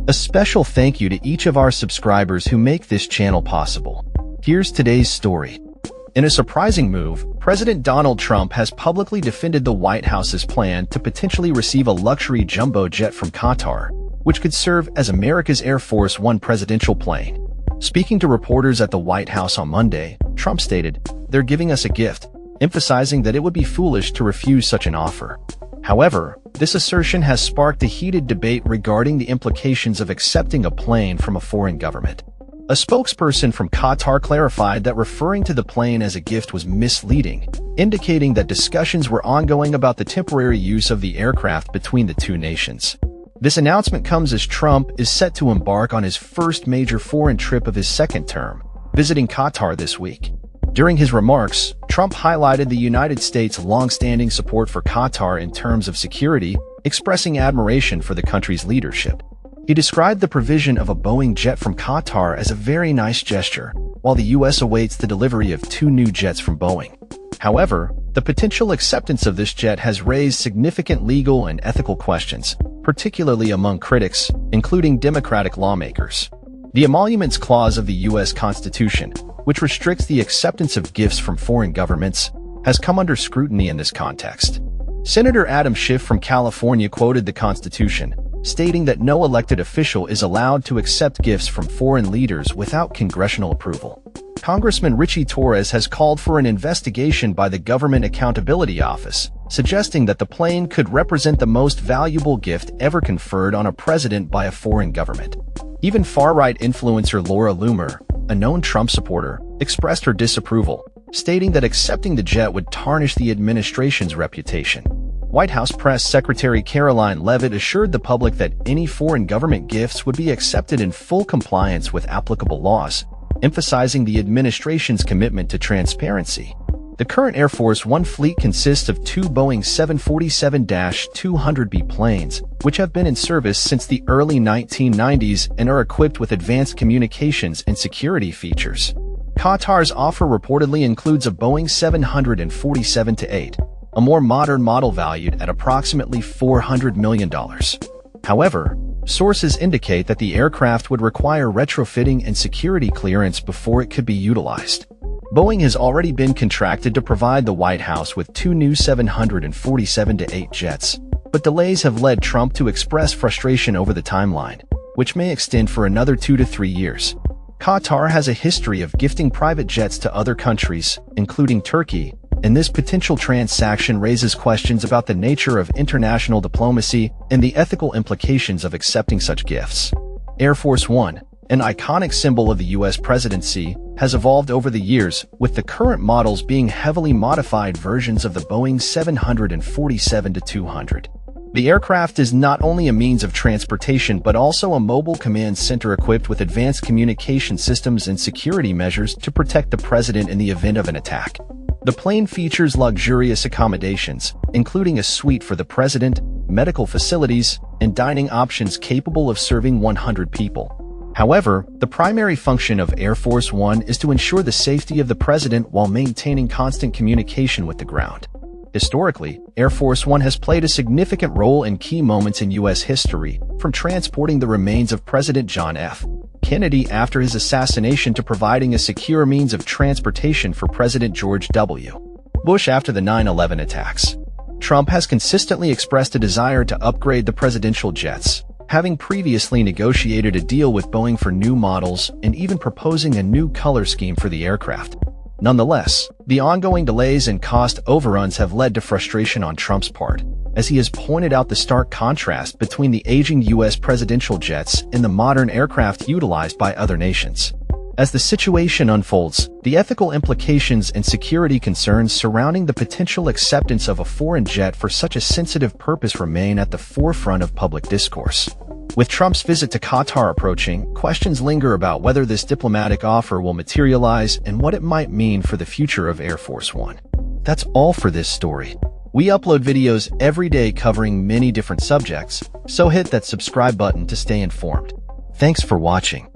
A special thank you to each of our subscribers who make this channel possible. Here's today's story. In a surprising move, President Donald Trump has publicly defended the White House's plan to potentially receive a luxury jumbo jet from Qatar, which could serve as America's Air Force One presidential plane. Speaking to reporters at the White House on Monday, Trump stated, "They're giving us a gift," emphasizing that it would be foolish to refuse such an offer. However, this assertion has sparked a heated debate regarding the implications of accepting a plane from a foreign government. A spokesperson from Qatar clarified that referring to the plane as a gift was misleading, indicating that discussions were ongoing about the temporary use of the aircraft between the two nations. This announcement comes as Trump is set to embark on his first major foreign trip of his second term, visiting Qatar this week. During his remarks, Trump highlighted the United States' long-standing support for Qatar in terms of security, expressing admiration for the country's leadership. He described the provision of a Boeing jet from Qatar as a very nice gesture, while the U.S. awaits the delivery of 2 new jets from Boeing. However, the potential acceptance of this jet has raised significant legal and ethical questions, particularly among critics, including Democratic lawmakers. The Emoluments Clause of the U.S. Constitution, which restricts the acceptance of gifts from foreign governments, has come under scrutiny in this context. Senator Adam Schiff from California quoted the Constitution, stating that no elected official is allowed to accept gifts from foreign leaders without congressional approval. Congressman Richie Torres has called for an investigation by the Government Accountability Office, suggesting that the plane could represent the most valuable gift ever conferred on a president by a foreign government. Even far-right influencer Laura Loomer, a known Trump supporter, expressed her disapproval, stating that accepting the jet would tarnish the administration's reputation. White House Press Secretary Caroline Leavitt assured the public that any foreign government gifts would be accepted in full compliance with applicable laws, emphasizing the administration's commitment to transparency. The current Air Force One fleet consists of 2 Boeing 747-200B planes, which have been in service since the early 1990s and are equipped with advanced communications and security features. Qatar's offer reportedly includes a Boeing 747-8, a more modern model valued at approximately $400 million. However, sources indicate that the aircraft would require retrofitting and security clearance before it could be utilized. Boeing has already been contracted to provide the White House with 2 new 747-8 jets, but delays have led Trump to express frustration over the timeline, which may extend for another 2 to 3 years. Qatar has a history of gifting private jets to other countries, including Turkey, and this potential transaction raises questions about the nature of international diplomacy and the ethical implications of accepting such gifts. Air Force One, an iconic symbol of the U.S. presidency, has evolved over the years, with the current models being heavily modified versions of the Boeing 747-200. The aircraft is not only a means of transportation but also a mobile command center equipped with advanced communication systems and security measures to protect the president in the event of an attack. The plane features luxurious accommodations, including a suite for the president, medical facilities, and dining options capable of serving 100 people. However, the primary function of Air Force One is to ensure the safety of the president while maintaining constant communication with the ground. Historically, Air Force One has played a significant role in key moments in U.S. history, from transporting the remains of President John F. Kennedy after his assassination to providing a secure means of transportation for President George W. Bush after the 9/11 attacks. Trump has consistently expressed a desire to upgrade the presidential jets, having previously negotiated a deal with Boeing for new models and even proposing a new color scheme for the aircraft. Nonetheless, the ongoing delays and cost overruns have led to frustration on Trump's part, as he has pointed out the stark contrast between the aging U.S. presidential jets and the modern aircraft utilized by other nations. As the situation unfolds, the ethical implications and security concerns surrounding the potential acceptance of a foreign jet for such a sensitive purpose remain at the forefront of public discourse. With Trump's visit to Qatar approaching, questions linger about whether this diplomatic offer will materialize and what it might mean for the future of Air Force One. That's all for this story. We upload videos every day covering many different subjects, so hit that subscribe button to stay informed. Thanks for watching.